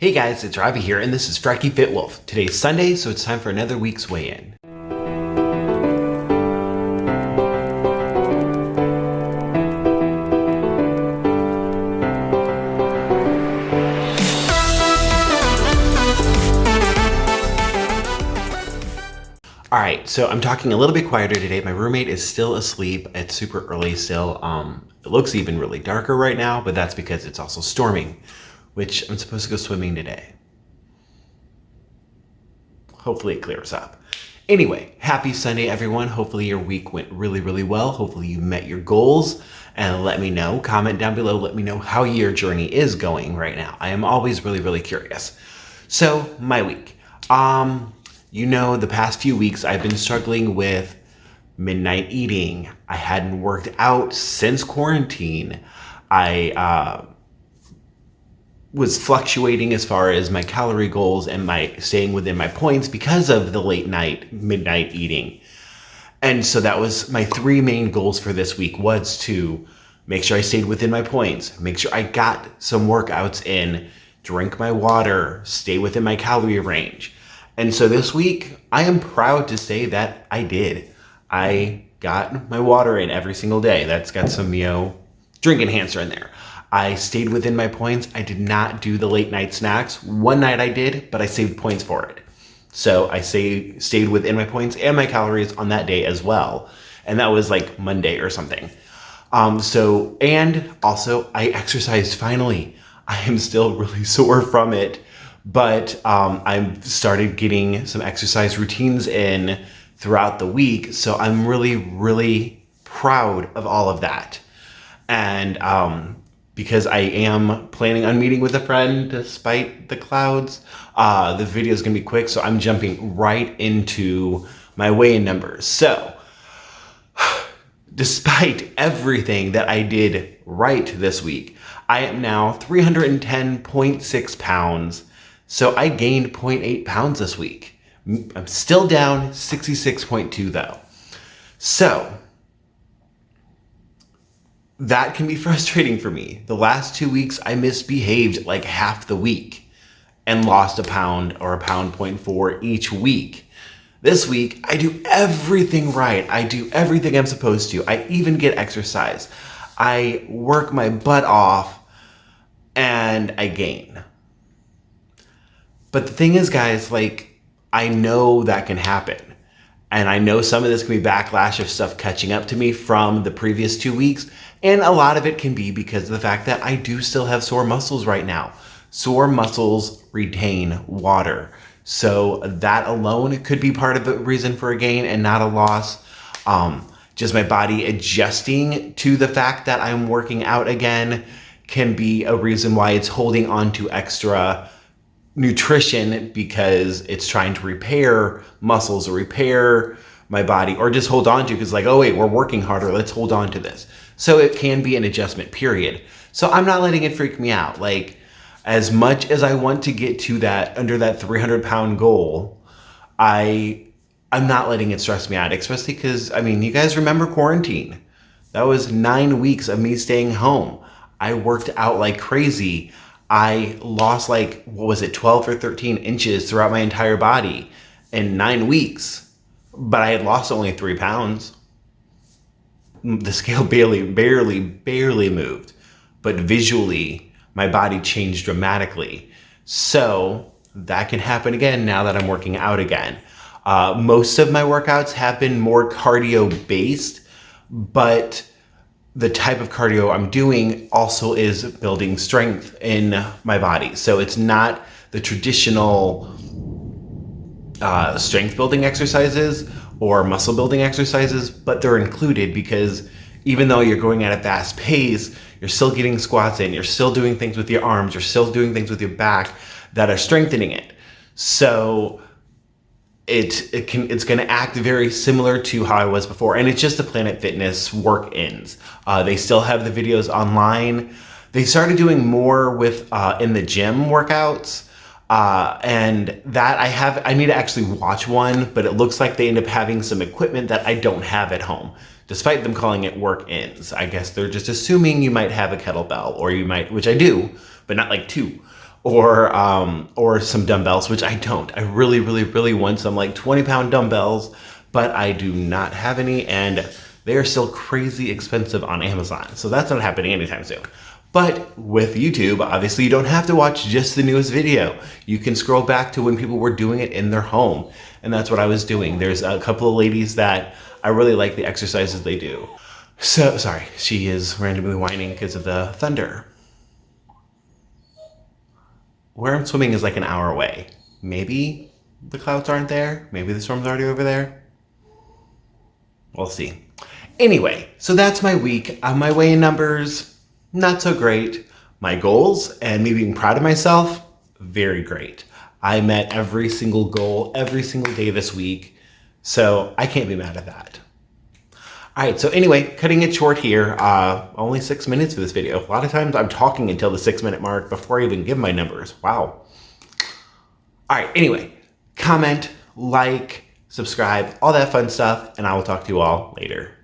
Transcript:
Hey guys, it's Robbie here, and this is FrekiFitWolf. Today's Sunday, so it's time for another week's weigh-in. Alright, so I'm talking a little bit quieter today. My roommate is still asleep. It's super early still. It looks even really darker right now, but that's because it's also storming, which I'm supposed to go swimming today. Hopefully it clears up. Anyway, happy Sunday, everyone. Hopefully your week went really, really well. Hopefully you met your goals, and let me know. Comment down below. Let me know how your journey is going right now. I am always really, really curious. So, my week. You know, the past few weeks I've been struggling with midnight eating. I hadn't worked out since quarantine. I was fluctuating as far as my calorie goals and my staying within my points because of the midnight eating. And so that was my three main goals for this week, was to make sure I stayed within my points, make sure I got some workouts in, drink my water, stay within my calorie range. And so this week, I am proud to say that I did. I got my water in every single day. That's got some, drink enhancer in there. I stayed within my points. I did not do the late night snacks. One night I did, but I saved points for it. So I stayed within my points and my calories on that day as well. And that was like Monday or something. And also I exercised finally. I am still really sore from it, but I've started getting some exercise routines in throughout the week. So I'm really, really proud of all of that. And because I am planning on meeting with a friend despite the clouds, the video is going to be quick. So I'm jumping right into my weigh-in numbers. So despite everything that I did right this week, I am now 310.6 pounds. So I gained 0.8 pounds this week. I'm still down 66.2 though. So that can be frustrating for me. The last 2 weeks I misbehaved like half the week and lost a pound or a pound 0.4 each week. This week I do everything right. I do everything I'm supposed to. I even get exercise. I work my butt off and I gain. But the thing is, guys, I know that can happen. And I know some of this can be backlash of stuff catching up to me from the previous 2 weeks. And a lot of it can be because of the fact that I do still have sore muscles right now. Sore muscles retain water. So that alone could be part of the reason for a gain and not a loss. Just my body adjusting to the fact that I'm working out again can be a reason why it's holding on to extra nutrition, because it's trying to repair muscles or repair my body, or just hold on to, because oh wait, we're working harder, let's hold on to this. So it can be an adjustment period. So I'm not letting it freak me out. As much as I want to get to that, under that 300-pound goal, I'm not letting it stress me out, especially because, you guys remember quarantine. That was 9 weeks of me staying home. I worked out like crazy. I lost 12 or 13 inches throughout my entire body in 9 weeks, but I had lost only 3 pounds. The scale barely moved, but visually my body changed dramatically. So that can happen again now that I'm working out again. Most of my workouts have been more cardio based, but the type of cardio I'm doing also is building strength in my body. So it's not the traditional strength building exercises or muscle building exercises, but they're included because even though you're going at a fast pace, you're still getting squats in, you're still doing things with your arms, you're still doing things with your back that are strengthening it. So it's going to act very similar to how I was before. And it's just the Planet Fitness work-ins. They still have the videos online. They started doing more with in the gym workouts. And that I need to actually watch one, but it looks like they end up having some equipment that I don't have at home, despite them calling it work-ins. I guess they're just assuming you might have a kettlebell, or you might, which I do, but not 2. or some dumbbells, which I don't. I really, really, really want some like 20-pound dumbbells, but I do not have any, and they are still crazy expensive on Amazon. So that's not happening anytime soon. But with YouTube, obviously you don't have to watch just the newest video. You can scroll back to when people were doing it in their home. And that's what I was doing. There's a couple of ladies that I really like the exercises they do. So, sorry, she is randomly whining because of the thunder. Where I'm swimming is like an hour away. Maybe the clouds aren't there. Maybe the storm's already over there. We'll see. Anyway, so that's my week. My weigh-in numbers, not so great. My goals and me being proud of myself, very great. I met every single goal every single day this week, so I can't be mad at that. All right, so anyway, cutting it short here, only 6 minutes for this video. A lot of times I'm talking until the 6-minute mark before I even give my numbers. Wow. All right, anyway, comment, like, subscribe, all that fun stuff, and I will talk to you all later.